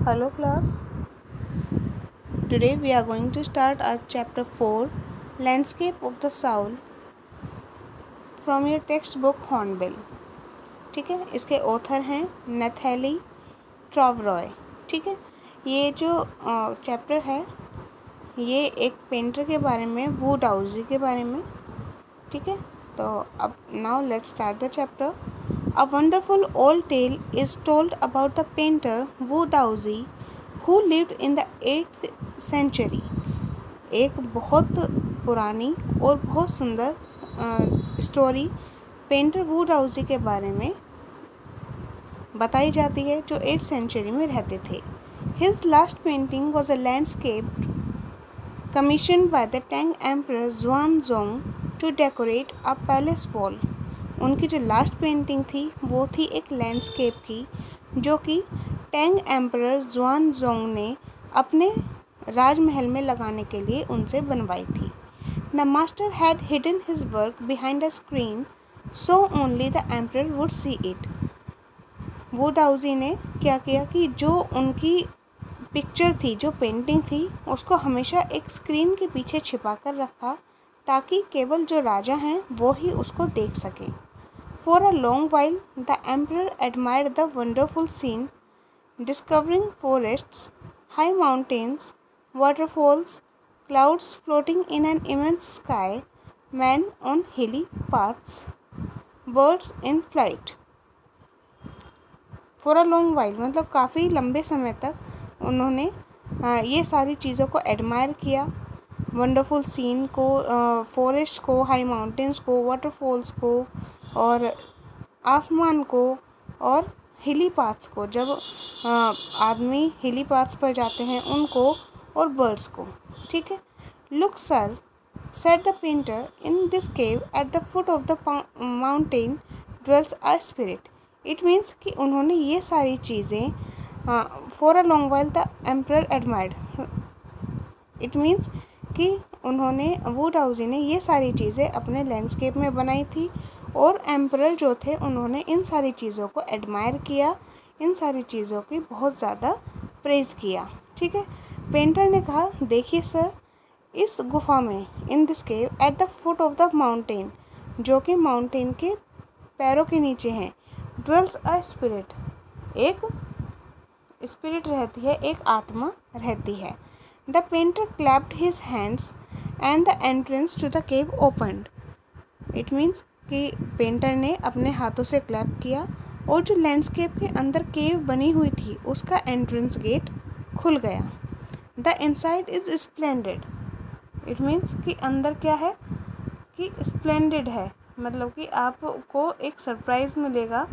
Hello class. Today we are going to start our chapter 4 Landscape of the Soul from your textbook Hornbill. ठीक है, इसके author हैं नथैली ट्रॉवरॉय. ठीक है, ये जो चैप्टर है ये एक पेंटर के बारे में, वू डाउजी के बारे में. ठीक है, तो अब now let's start the chapter. A wonderful old tale is told about the painter Wu Daozi who lived in the 8th century. एक बहुत पुरानी और बहुत सुंदर स्टोरी पेंटर वू डाउजी के बारे में बताई जाती है जो 8th सेंचुरी में रहते थे. His last painting was a landscape commissioned by the Tang Emperor Xuanzong to decorate a palace wall. उनकी जो लास्ट पेंटिंग थी वो थी एक लैंडस्केप की जो कि टैंग एम्परर ज़ुआनज़ोंग ने अपने राजमहल में लगाने के लिए उनसे बनवाई थी. The master had hidden his work behind a screen so only the emperor would see it. वो दाऊजी ने क्या किया कि जो उनकी पिक्चर थी, जो पेंटिंग थी, उसको हमेशा एक स्क्रीन के पीछे छिपा कर रखा ताकि केवल जो राजा हैं वो ही उसको देख सकें. For a long while, the emperor admired the wonderful scene, discovering forests, high mountains, waterfalls, clouds floating in an immense sky, men on hilly paths, birds in flight. For a long while मतलब काफ़ी लंबे समय तक उन्होंने ये सारी चीज़ों को एडमायर किया. वंडरफुल सीन को, फॉरेस्ट को, हाई माउंटेन्स को, वाटरफॉल्स को और आसमान को और हिली पाथ्स को, जब आदमी हिली पाथ्स पर जाते हैं उनको, और बर्ड्स को. ठीक है. Look sir, said the painter, in this cave at the foot of the mountain dwells a spirit. It means कि उन्होंने ये सारी चीज़ें for a long while the emperor admired. It means कि उन्होंने, वू डाउजी ने ये सारी चीज़ें अपने लैंडस्केप में बनाई थी और एम्परर जो थे उन्होंने इन सारी चीज़ों को एडमायर किया, इन सारी चीज़ों की बहुत ज़्यादा प्रेज़ किया. ठीक है. पेंटर ने कहा, देखिए सर, इस गुफा में, in this cave at the foot of the mountain, जो कि माउंटेन के पैरों के नीचे हैं, ड्वेल्स अ स्पिरिट, एक स्पिरिट रहती है, एक आत्मा रहती है. The painter clapped his hands and the entrance to the cave opened. It means कि पेंटर ने अपने हाथों से क्लैप किया और जो लैंडस्केप के अंदर केव बनी हुई थी उसका एंट्रेंस गेट खुल गया. The inside is splendid. It means कि अंदर क्या है कि splendid है, मतलब कि आपको एक सरप्राइज़ मिलेगा.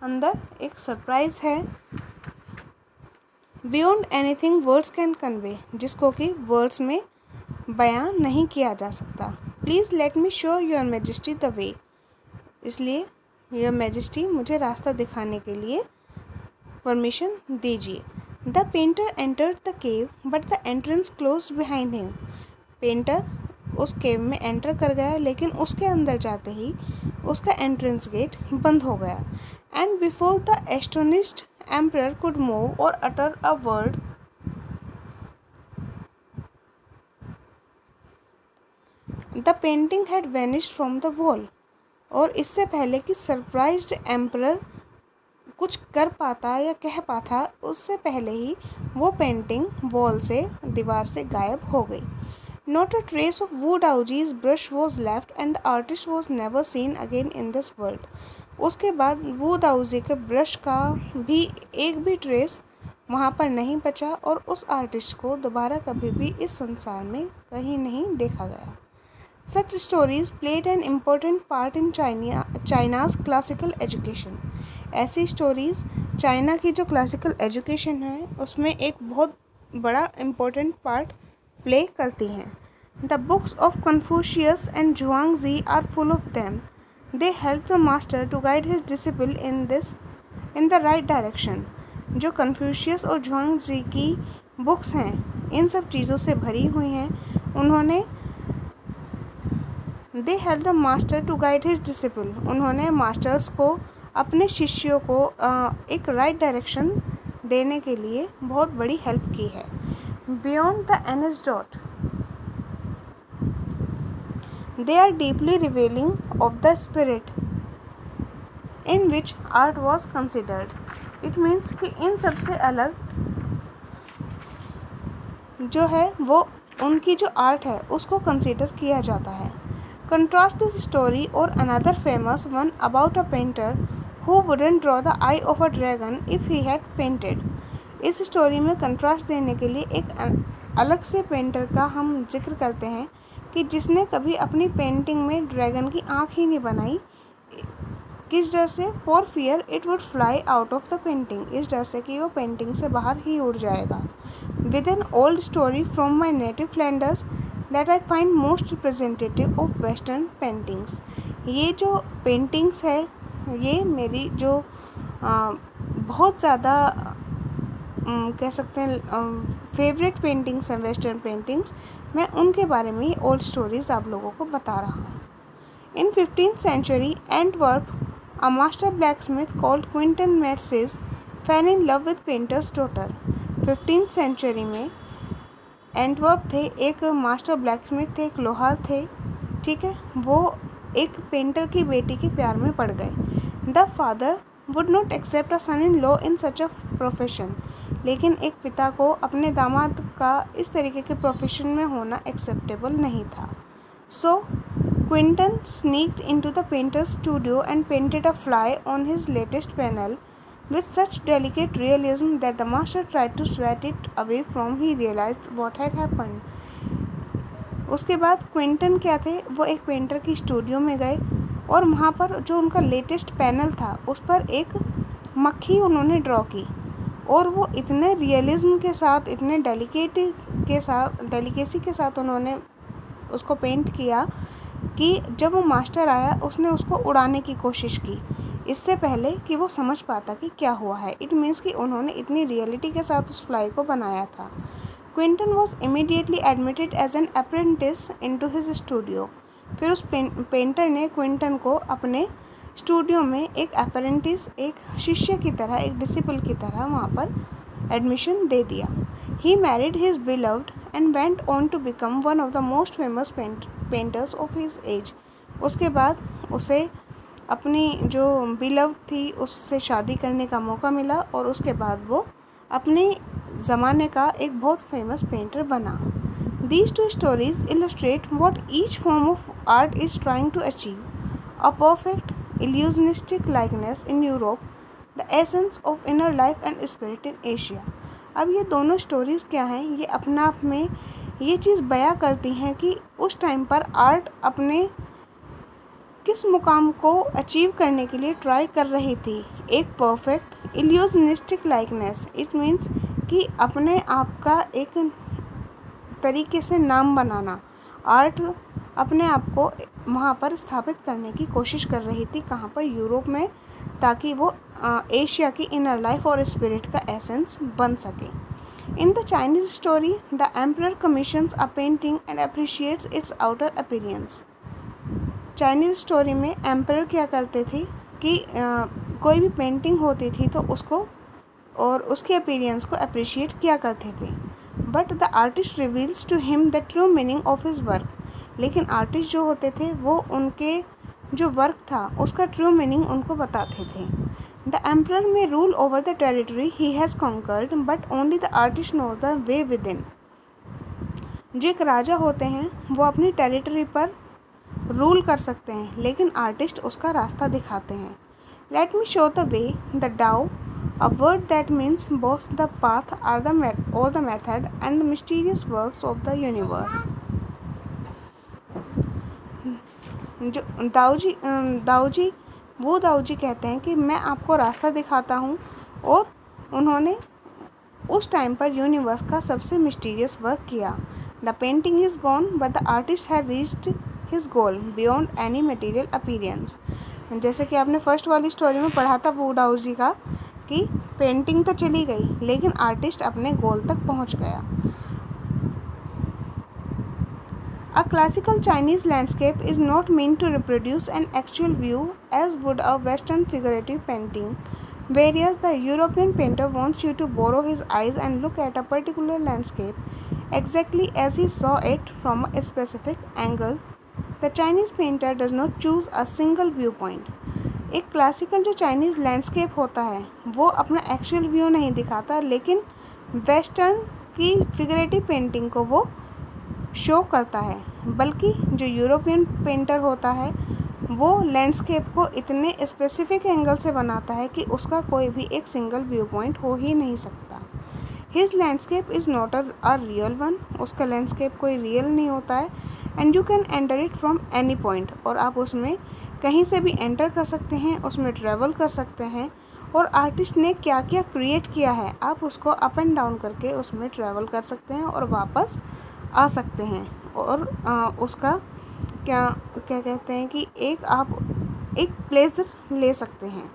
अंदर एक सरप्राइज़ है beyond anything words can convey, जिसको कि वर्ड्स में बयान नहीं किया जा सकता. Please let me show your majesty the way. इसलिए योर मैजेस्टी, मुझे रास्ता दिखाने के लिए परमिशन दीजिए. The painter entered the cave but the entrance closed behind him. Painter उस केव में एंटर कर गया लेकिन उसके अंदर जाते ही उसका एंट्रेंस गेट बंद हो गया. And before the astonished emperor could move or utter a word, the painting had vanished from the wall. और इससे पहले कि सरप्राइज्ड एम्परर कुछ कर पाता या कह पाता, उससे पहले ही वो पेंटिंग वॉल से, दीवार से गायब हो गई. Not a trace of Wu Daoji's brush was left and the artist was never seen again in this world. उसके बाद वू दाऊजी के ब्रश का भी एक भी ट्रेस वहाँ पर नहीं बचा और उस आर्टिस्ट को दोबारा कभी भी इस संसार में कहीं नहीं देखा गया. Such stories played an important part in China's classical education. ऐसी स्टोरीज़ चाइना की जो क्लासिकल एजुकेशन है उसमें एक बहुत बड़ा इम्पोर्टेंट पार्ट प्ले करती हैं. The books of Confucius and Zhuangzi are full of them. They help the master to guide his disciple in the right direction. जो कन्फ्यूशियस और झुआंगजी की बुक्स हैं इन सब चीज़ों से भरी हुई हैं. उन्होंने They help the master to guide his disciple. उन्होंने मास्टर्स को, अपने शिष्यों को एक राइट डायरेक्शन देने के लिए बहुत बड़ी हेल्प की है। Beyond the anecdote, they are deeply revealing of the spirit in which art was considered. It means कि इन सबसे अलग जो है वो उनकी जो आर्ट है उसको कंसिडर किया जाता है। कंट्रास्ट दिस स्टोरी और another famous one about a painter who wouldn't draw the I of a dragon if he had painted. इस स्टोरी में कंट्रास्ट देने के लिए एक अलग से पेंटर का हम जिक्र करते हैं कि जिसने कभी अपनी पेंटिंग में ड्रैगन की आँख ही नहीं बनाई। किस डर से? For fear it would fly out of the painting, इस डर से कि वो पेंटिंग से बाहर ही उड़ जाएगा। With an old story from my native Flanders that I find most representative of western paintings. ये जो पेंटिंग्स है ये मेरी जो बहुत ज़्यादा कह सकते हैं फेवरेट पेंटिंग्स हैं, वेस्टर्न पेंटिंग्स, मैं उनके बारे में ओल्ड स्टोरीज़ आप लोगों को बता रहा हूँ। In 15th century, Antwerp, a master blacksmith called Quentin Mercier fell in love with painter's daughter. 15th century में एंटवर्प थे, एक मास्टर ब्लैकस्मिथ थे, एक लोहार थे, ठीक है, वो एक पेंटर की बेटी के प्यार में पड़ गए। The father would not accept a son in law in such a profession, लेकिन एक पिता को अपने दामाद का इस तरीके के प्रोफेशन में होना एक्सेप्टेबल नहीं था। सो Quentin sneaked into the painter's studio and painted a fly on his latest panel with such delicate realism that the master tried to swat it away from he realized what had happened। उसके बाद Quinton क्या थे, वो एक painter की studio में गए और वहाँ पर जो उनका लेटेस्ट पैनल था उस पर एक मक्खी उन्होंने ड्रॉ की और वो इतने रियलिज्म के साथ, इतने डेलिकेसी के साथ उन्होंने उसको पेंट किया कि जब वो मास्टर आया उसने उसको उड़ाने की कोशिश की इससे पहले कि वो समझ पाता कि क्या हुआ है। इट मीन्स कि उन्होंने इतनी रियलिटी के साथ उस फ्लाई को बनाया था। Quentin was immediately admitted as an apprentice into his studio. फिर उस पेंटर ने क्विंटन को अपने स्टूडियो में एक अप्रेंटिस, एक शिष्य की तरह, एक डिसिपल की तरह वहाँ पर एडमिशन दे दिया। He married his beloved and went on to become one of the most famous painters of his age. उसके बाद उसे अपनी जो बिलव्ड थी उससे शादी करने का मौका मिला और उसके बाद वो अपने ज़माने का एक बहुत फेमस पेंटर बना। These two stories illustrate what each form of art is trying to achieve: a perfect illusionistic likeness in Europe, the essence of inner life and spirit in Asia। अब ये दोनों स्टोरीज़ क्या हैं, ये अपना आप में ये चीज़ बयां करती हैं कि उस टाइम पर आर्ट अपने किस मुकाम को अचीव करने के लिए ट्राई कर रही थी। एक perfect illusionistic likeness, it means कि अपने आप का एक तरीके से नाम बनाना। आर्ट अपने आप को वहाँ पर स्थापित करने की कोशिश कर रही थी, कहाँ पर? यूरोप में, ताकि वो एशिया की इनर लाइफ और स्पिरिट का एसेंस बन सके। In the Chinese story the emperor commissions a painting and appreciates it's outer appearance. Chinese story में एम्परर क्या करते थे कि कोई भी पेंटिंग होती थी तो उसको और उसके अपीयरेंस को अप्रिशिएट किया करते थे। But the artist reveals to him the true meaning of his work. लेकिन आर्टिस्ट जो होते थे वो उनके जो वर्क था उसका ट्रू मीनिंग उनको बताते थे। The emperor may rule over the territory he has conquered but only the artist knows the way within. जो एक राजा होते हैं वो अपनी टेरिटरी पर रूल कर सकते हैं, लेकिन आर्टिस्ट उसका रास्ता दिखाते हैं। Let me show the way the डाउ, a word that means both the path or the method and the mysterious works of the universe। जो दाऊजी कहते हैं कि मैं आपको रास्ता दिखाता हूँ, और उन्होंने उस टाइम पर यूनिवर्स का सबसे मिस्टीरियस वर्क किया। The painting is gone but the artist has reached his goal beyond any material appearance. जैसे कि आपने फर्स्ट वाली स्टोरी में पढ़ा था वो दाऊजी का कि पेंटिंग तो चली गई लेकिन आर्टिस्ट अपने गोल तक पहुंच गया। A classical Chinese landscape is not meant to reproduce an actual view as would a Western figurative painting, whereas the European painter wants you to borrow his eyes and look at a particular landscape exactly as he saw it from a specific angle. The Chinese painter does not choose a single viewpoint. एक classical जो Chinese landscape होता है वो अपना actual view नहीं दिखाता, लेकिन western की फिगरेटिव पेंटिंग को वो शो करता है। बल्कि जो यूरोपियन पेंटर होता है वो लैंडस्केप को इतने स्पेसिफिक एंगल से बनाता है कि उसका कोई भी एक सिंगल व्यू पॉइंट हो ही नहीं सकता। His landscape is not a real one, उसका लैंडस्केप कोई रियल नहीं होता है। And you can enter it from any point, और आप उसमें कहीं से भी एंटर कर सकते हैं, उसमें ट्रैवल कर सकते हैं। और आर्टिस्ट ने क्या क्या क्रिएट किया है आप उसको अप एंड डाउन करके उसमें ट्रैवल कर सकते हैं और वापस आ सकते हैं। और उसका क्या क्या कहते हैं कि आप एक प्लेजर ले सकते हैं।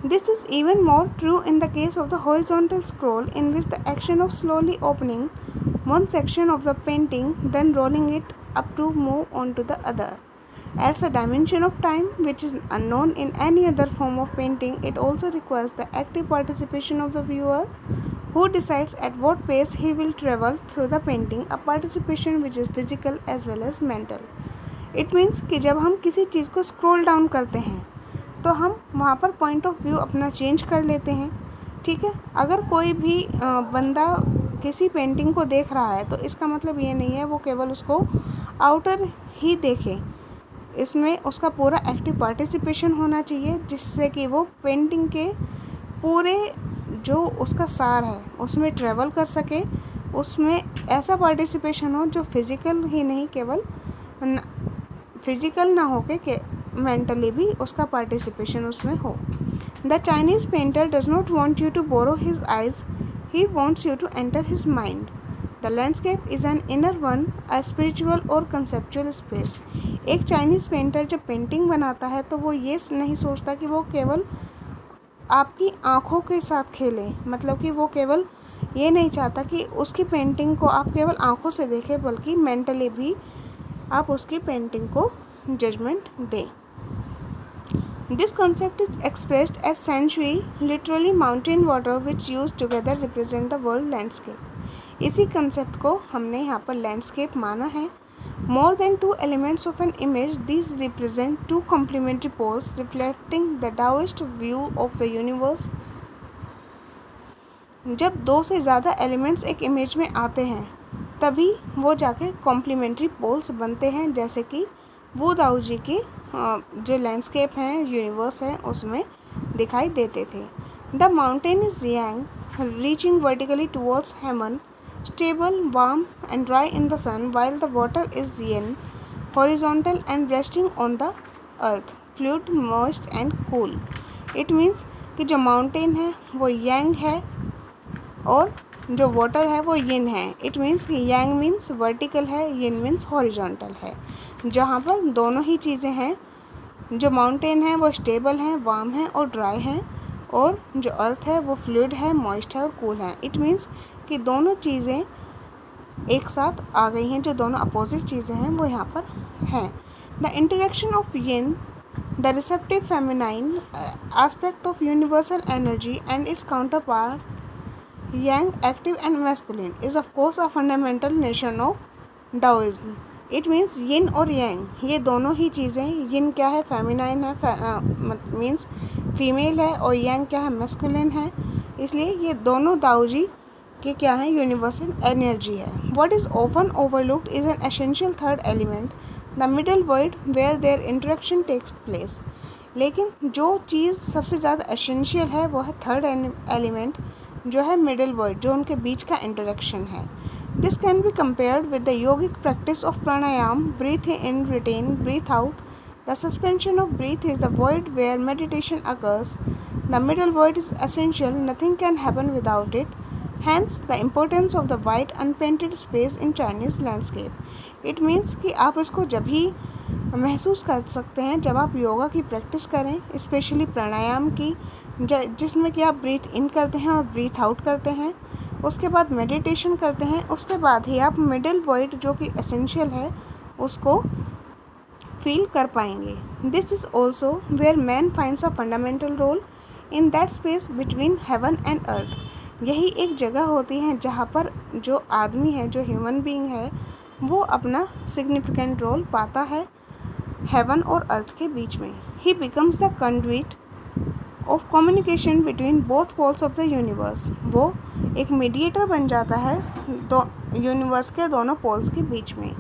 This is even more true in the case of the horizontal scroll, in which the action of slowly opening one section of the painting then rolling it up to move on to the other adds a dimension of time which is unknown in any other form of painting. It also requires the active participation of the viewer who decides at what pace he will travel through the painting, a participation which is physical as well as mental. It means कि जब हम किसी चीज़ को scroll down करते हैं तो हम वहाँ पर पॉइंट ऑफ व्यू अपना चेंज कर लेते हैं। ठीक है, अगर कोई भी बंदा किसी पेंटिंग को देख रहा है तो इसका मतलब ये नहीं है वो केवल उसको आउटर ही देखे, इसमें उसका पूरा एक्टिव पार्टिसिपेशन होना चाहिए जिससे कि वो पेंटिंग के पूरे जो उसका सार है उसमें ट्रैवल कर सके। उसमें ऐसा पार्टिसिपेशन हो जो फिज़िकल ही नहीं, केवल फिज़िकल ना हो के मेंटली भी उसका पार्टिसिपेशन उसमें हो। The Chinese painter does not want you to borrow his eyes, he wants you to enter his mind. The landscape is an inner one, a spiritual और conceptual space. एक Chinese painter जब painting बनाता है तो वो ये नहीं सोचता कि वो केवल आपकी आँखों के साथ खेले, मतलब कि वो केवल ये नहीं चाहता कि उसकी पेंटिंग को आप केवल आँखों से देखें, बल्कि मेंटली भी आप उसकी पेंटिंग को जजमेंट दें। This concept is expressed as sanctuary, literally mountain water which used together represent the world landscape. इसी concept को हमने यहाँ पर landscape माना है। More than two elements of an image, these represent two complementary poles reflecting the Taoist view of the universe. जब दो से ज़्यादा elements एक image में आते हैं तभी वो जाके complementary poles बनते हैं, जैसे कि वो दाऊ जी की जो लैंडस्केप हैं, यूनिवर्स है, उसमें दिखाई देते थे। The mountain is yang, reaching vertically towards heaven, stable, warm and dry in the sun, while the water is yin, horizontal and resting on the earth, fluid, moist and cool. It means कि जो mountain है वो यांग है और जो water है वो यिन है। इट मीन्स कि यांग मीन्स वर्टिकल है, यिन मीन्स हॉरिजॉन्टल है, जहाँ पर दोनों ही चीज़ें हैं। जो माउंटेन है वो स्टेबल है, वार्म है और ड्राई है, और जो अर्थ है वो फ्लूइड है, मॉइस्ट है और कूल है। इट मीन्स कि दोनों चीज़ें एक साथ आ गई हैं, जो दोनों अपोजिट चीज़ें हैं वो यहाँ पर हैं। The interaction of yin, the receptive feminine aspect of universal energy and it's counter part yang, active and masculine, is of course a fundamental notion of Taoism. It means yin और yang, ये दोनों ही चीज़ें, yin क्या है, feminine है, means female है, और yang क्या है, मैस्कुलिन है। इसलिए ये दोनों दाऊ जी के क्या है, यूनिवर्सल एनर्जी है। What is often overlooked is an essential third element, the middle void where their interaction takes place. लेकिन जो चीज़ सबसे ज़्यादा एसेंशियल है वो है थर्ड एलिमेंट, जो है मिडिल वर्ड, जो उनके बीच का इंटरेक्शन है। This can be compared with the yogic practice of pranayama, breath in, retain, breath out. The suspension of breath is the void where meditation occurs. The middle word is essential, nothing can happen without it. Hence the importance of the wide unpainted space in Chinese landscape. It means कि आप इसको जब ही महसूस कर सकते हैं जब आप योगा की प्रैक्टिस करें, स्पेशली प्राणायाम की, जिसमें कि आप ब्रीथ इन करते हैं और ब्रीथ आउट करते हैं, उसके बाद मेडिटेशन करते हैं, उसके बाद ही आप मिडिल वॉइड जो कि एसेंशियल है उसको फील कर पाएंगे। This is also where man finds a fundamental role in that space between heaven and earth, यही एक जगह होती है जहाँ पर जो आदमी है, जो ह्यूमन बीइंग है, वो अपना सिग्निफिकेंट रोल पाता है हेवन और अर्थ के बीच में। He becomes the conduit of communication between both poles of the universe, वो एक मीडिएटर बन जाता है यूनिवर्स के दोनों पोल्स के बीच में।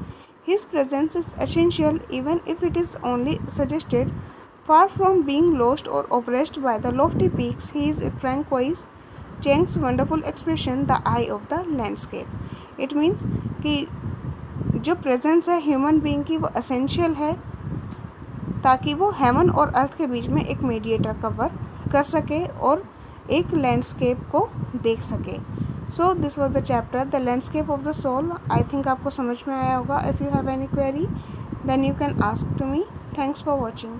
His presence is essential even if it is only suggested. Far from being lost or oppressed by the lofty peaks, he is Francois Cheng's wonderful expression, the eye of the landscape. It means कि जो presence है human being की वो essential है ताकि वो haven और अर्थ के बीच में एक मीडिएटर का वर्क कर सके और एक लैंडस्केप को देख सके। So this was the chapter the landscape of the soul. I think आपको समझ में आया होगा। If you have any query then you can ask to me. Thanks for watching.